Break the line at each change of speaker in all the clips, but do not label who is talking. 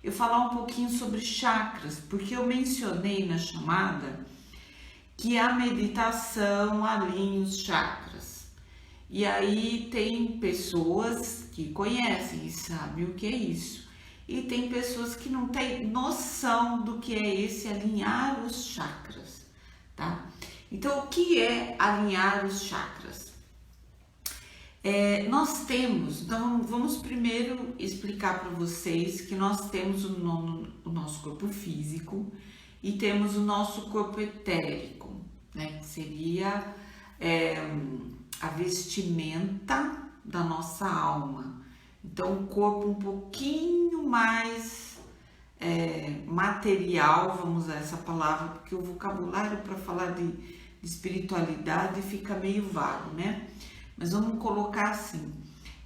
eu falar um pouquinho sobre chakras, porque eu mencionei na chamada que a meditação alinha os chakras. E aí tem pessoas que conhecem e sabem o que é isso. E tem pessoas que não têm noção do que é esse alinhar os chakras, tá? Então, o que é alinhar os chakras? Nós temos, então vamos primeiro explicar para vocês que nós temos o nosso corpo físico e temos o nosso corpo etérico, né? Que seria a vestimenta da nossa alma. Então, um corpo um pouquinho mais material, vamos usar essa palavra, porque o vocabulário para falar de espiritualidade fica meio vago, né? Mas vamos colocar assim.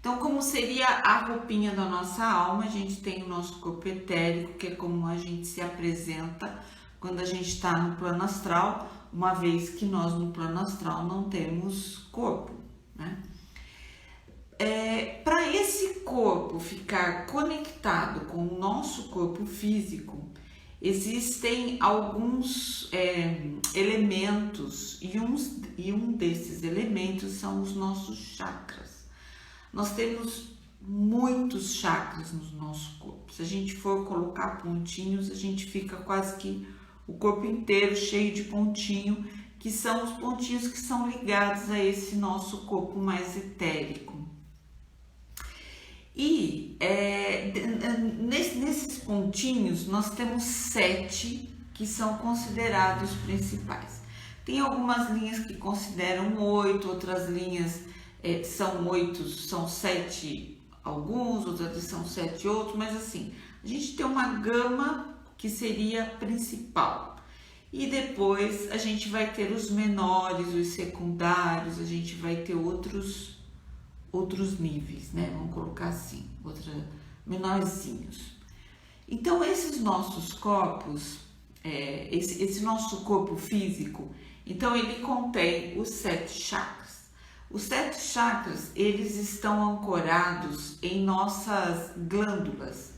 Então, como seria a roupinha da nossa alma, a gente tem o nosso corpo etérico, que é como a gente se apresenta quando a gente está no plano astral, uma vez que nós no plano astral não temos corpo, né? Para esse corpo ficar conectado com o nosso corpo físico, existem alguns elementos e um desses elementos são os nossos chakras. Nós temos muitos chakras no nosso corpo. Se a gente for colocar pontinhos, a gente fica quase que o corpo inteiro cheio de pontinho, que são os pontinhos que são ligados a esse nosso corpo mais etérico. E nesses pontinhos nós temos 7 que são considerados principais. Tem algumas linhas que consideram 8, outras linhas são 8, são 7 alguns, outras são 7 outros, mas assim, a gente tem uma gama que seria principal. E depois a gente vai ter os menores, os secundários, a gente vai ter outros níveis, né? Vamos colocar assim, menorzinhos. Então, esses nossos corpos, esse nosso corpo físico, então ele contém os 7 chakras. Os 7 chakras, eles estão ancorados em nossas glândulas.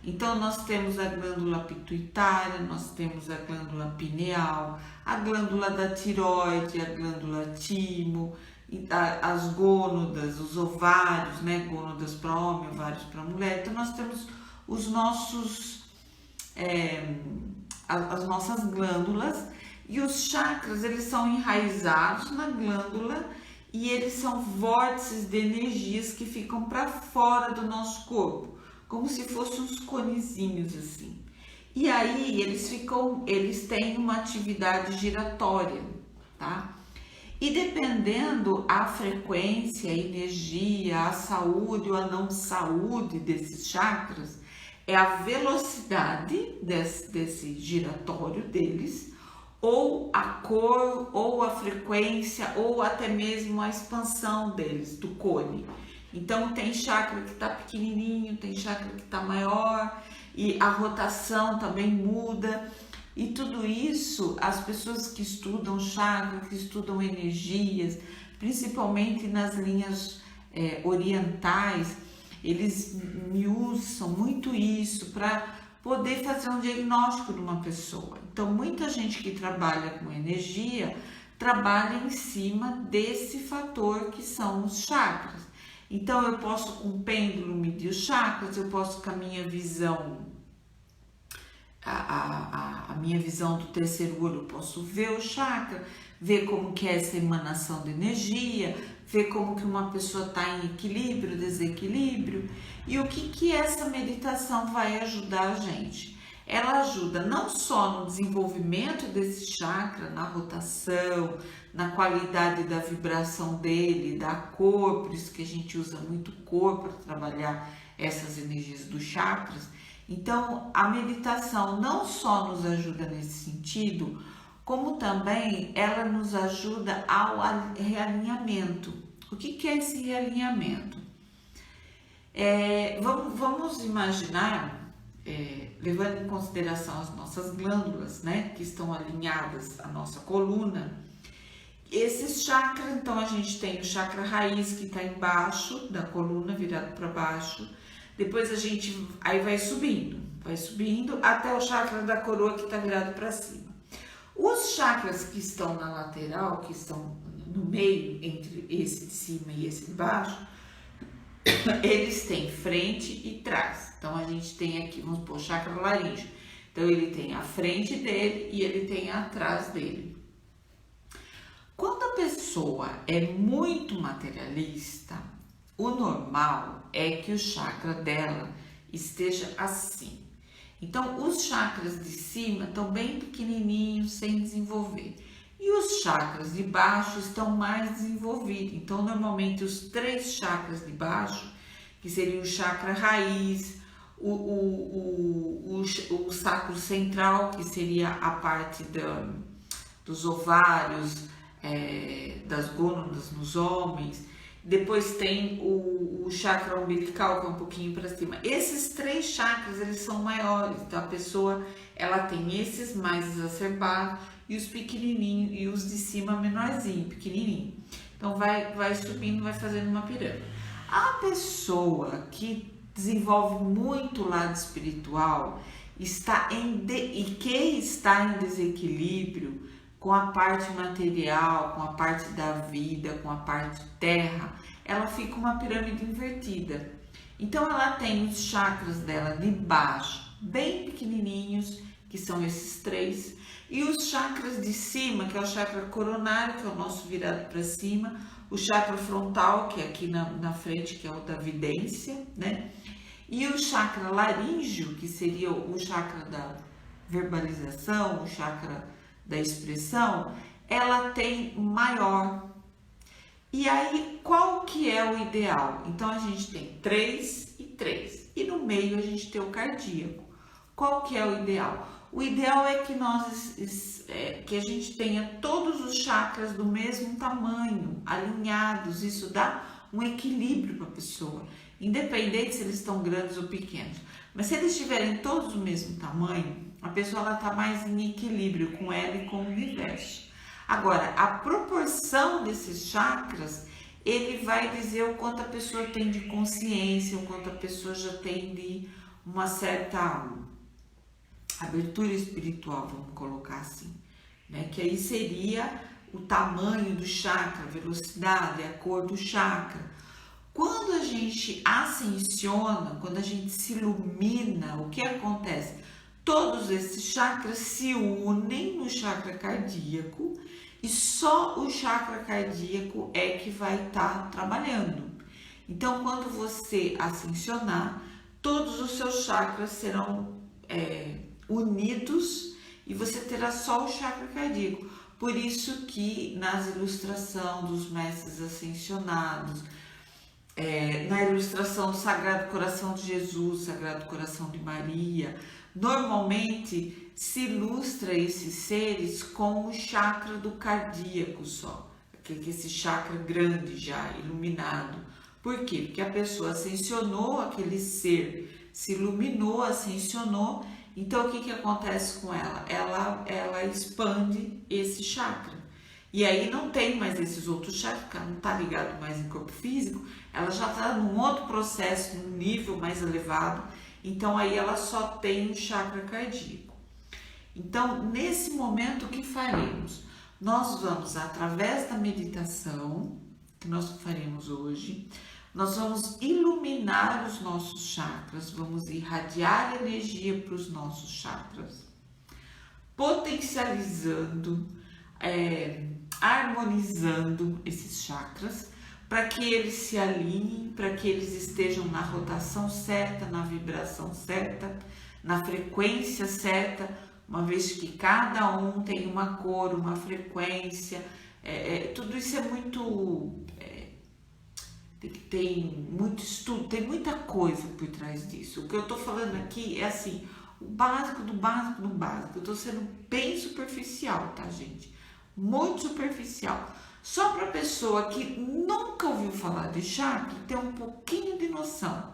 Então, nós temos a glândula pituitária, nós temos a glândula pineal, a glândula da tireoide, a glândula timo, as gônadas, os ovários, né? Gônadas para homem, ovários para mulher. Então, nós temos os nossos, as nossas glândulas, e os chakras, eles são enraizados na glândula e eles são vórtices de energias que ficam para fora do nosso corpo, como se fossem uns conezinhos assim. E aí eles têm uma atividade giratória, tá? E dependendo a frequência, a energia, a saúde ou a não saúde desses chakras, é a velocidade desse giratório deles, ou a cor, ou a frequência, ou até mesmo a expansão deles, do cone. Então tem chakra que está pequenininho, tem chakra que está maior, e a rotação também muda. E tudo isso, as pessoas que estudam chakra, que estudam energias, principalmente nas linhas orientais, eles me usam muito isso para poder fazer um diagnóstico de uma pessoa. Então, muita gente que trabalha com energia, trabalha em cima desse fator que são os chakras. Então, eu posso com o pêndulo medir os chakras, eu posso com a minha visão, a minha visão do terceiro olho, eu posso ver o chakra, ver como que é essa emanação de energia, ver como que uma pessoa está em equilíbrio, desequilíbrio. E o que essa meditação vai ajudar a gente? Ela ajuda não só no desenvolvimento desse chakra, na rotação, na qualidade da vibração dele, da cor, por isso que a gente usa muito cor para trabalhar essas energias dos chakras. Então, a meditação não só nos ajuda nesse sentido, como também ela nos ajuda ao realinhamento. O que é esse realinhamento? Vamos imaginar, levando em consideração as nossas glândulas, né, que estão alinhadas à nossa coluna, esses chakras. Então a gente tem o chakra raiz, que está embaixo da coluna, virado para baixo. Depois a gente aí vai subindo até o chakra da coroa que está virado para cima. Os chakras que estão na lateral, que estão no meio, entre esse de cima e esse de baixo, eles têm frente e trás. Então a gente tem aqui, vamos supor, o chakra laríngeo. Então ele tem a frente dele e ele tem atrás dele. Quando a pessoa é muito materialista, o normal é que o chakra dela esteja assim. Então, os chakras de cima estão bem pequenininhos, sem desenvolver. E os chakras de baixo estão mais desenvolvidos. Então, normalmente, os 3 chakras de baixo, que seriam o chakra raiz, o sacro central, que seria a parte dos ovários, das gônadas nos homens. Depois tem o chakra umbilical, que é um pouquinho para cima. Esses 3 chakras, eles são maiores. Então, a pessoa, ela tem esses mais exacerbados e os pequenininhos, e os de cima menorzinho, pequenininho. Então, vai subindo, vai fazendo uma pirâmide. A pessoa que desenvolve muito o lado espiritual e que está em desequilíbrio com a parte material, com a parte da vida, com a parte terra, ela fica uma pirâmide invertida. Então ela tem os chakras dela de baixo bem pequenininhos, que são esses 3, e os chakras de cima, que é o chakra coronário, que é o nosso virado para cima, o chakra frontal, que é aqui na frente, que é o da vidência, né? E o chakra laríngeo, que seria o chakra da verbalização, o chakra da expressão, ela tem maior. E aí, qual que é o ideal? Então, a gente tem 3 e 3. E no meio, a gente tem o cardíaco. Qual que é o ideal? O ideal é que que a gente tenha todos os chakras do mesmo tamanho, alinhados. Isso dá um equilíbrio para a pessoa, independente se eles estão grandes ou pequenos. Mas se eles estiverem todos do mesmo tamanho, a pessoa está mais em equilíbrio com ela e com o universo. Agora, a proporção desses chakras, ele vai dizer o quanto a pessoa tem de consciência, o quanto a pessoa já tem de uma certa abertura espiritual, vamos colocar assim, né? Que aí seria o tamanho do chakra, a velocidade, a cor do chakra. Quando a gente ascensiona, quando a gente se ilumina, o que acontece? Todos esses chakras se unem no chakra cardíaco e só o chakra cardíaco é que vai estar trabalhando. Então, quando você ascensionar, todos os seus chakras serão unidos e você terá só o chakra cardíaco. Por isso que nas ilustrações dos mestres ascensionados, na ilustração do Sagrado Coração de Jesus, Sagrado Coração de Maria, normalmente se ilustra esses seres com o chakra do cardíaco só, esse chakra grande já, iluminado. Por quê? Porque a pessoa ascensionou, aquele ser se iluminou, ascensionou, então o que acontece com ela? Ela expande esse chakra. E aí não tem mais esses outros chakras, porque ela não está ligado mais em corpo físico, ela já está num outro processo, num nível mais elevado, então aí ela só tem o chakra cardíaco. Então, nesse momento, o que faremos? Nós vamos, através da meditação, que nós faremos hoje, nós vamos iluminar os nossos chakras, vamos irradiar energia para os nossos chakras, potencializando, harmonizando esses chakras, para que eles se alinhem, para que eles estejam na rotação certa, na vibração certa, na frequência certa, uma vez que cada um tem uma cor, uma frequência, tudo isso é muito... tem muito estudo, tem muita coisa por trás disso. O que eu estou falando aqui é assim, o básico do básico do básico. Eu estou sendo bem superficial, tá, gente? Muito superficial. Só para a pessoa que nunca ouviu falar de chakra ter um pouquinho de noção.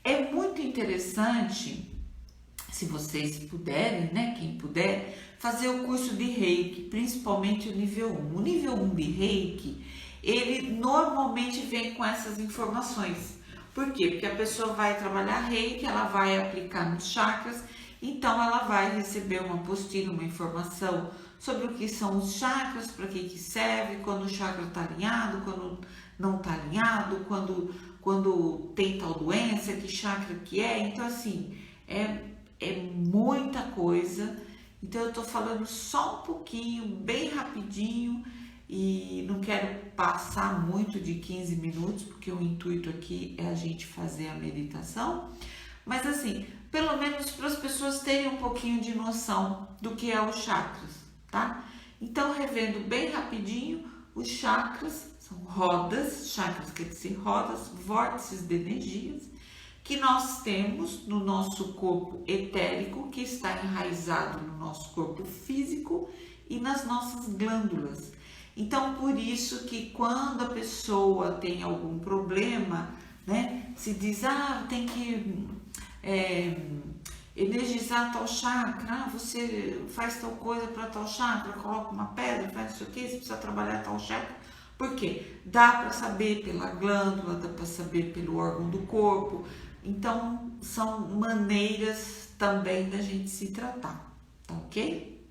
É muito interessante, se vocês puderem, né, quem puder, fazer o curso de Reiki, principalmente o nível 1. O nível 1 de Reiki, ele normalmente vem com essas informações, Por quê? Porque a pessoa vai trabalhar reiki, ela vai aplicar nos chakras, então ela vai receber uma apostila, uma informação sobre o que são os chakras, para que serve, quando o chakra está alinhado, quando não está alinhado, quando tem tal doença, que chakra que é. Então, assim, é muita coisa. Então, eu estou falando só um pouquinho, bem rapidinho, e não quero passar muito de 15 minutos, porque o intuito aqui é a gente fazer a meditação. Mas, assim, pelo menos para as pessoas terem um pouquinho de noção do que é os chakras, tá? Então, revendo bem rapidinho, os chakras são rodas, chakras quer dizer rodas, vórtices de energias, que nós temos no nosso corpo etérico, que está enraizado no nosso corpo físico e nas nossas glândulas. Então, por isso que quando a pessoa tem algum problema, né, se diz, tem que energizar tal chakra, você faz tal coisa para tal chakra, coloca uma pedra, faz isso aqui, você precisa trabalhar tal chakra. Por quê? Dá para saber pela glândula, dá para saber pelo órgão do corpo. Então, são maneiras também da gente se tratar, tá ok?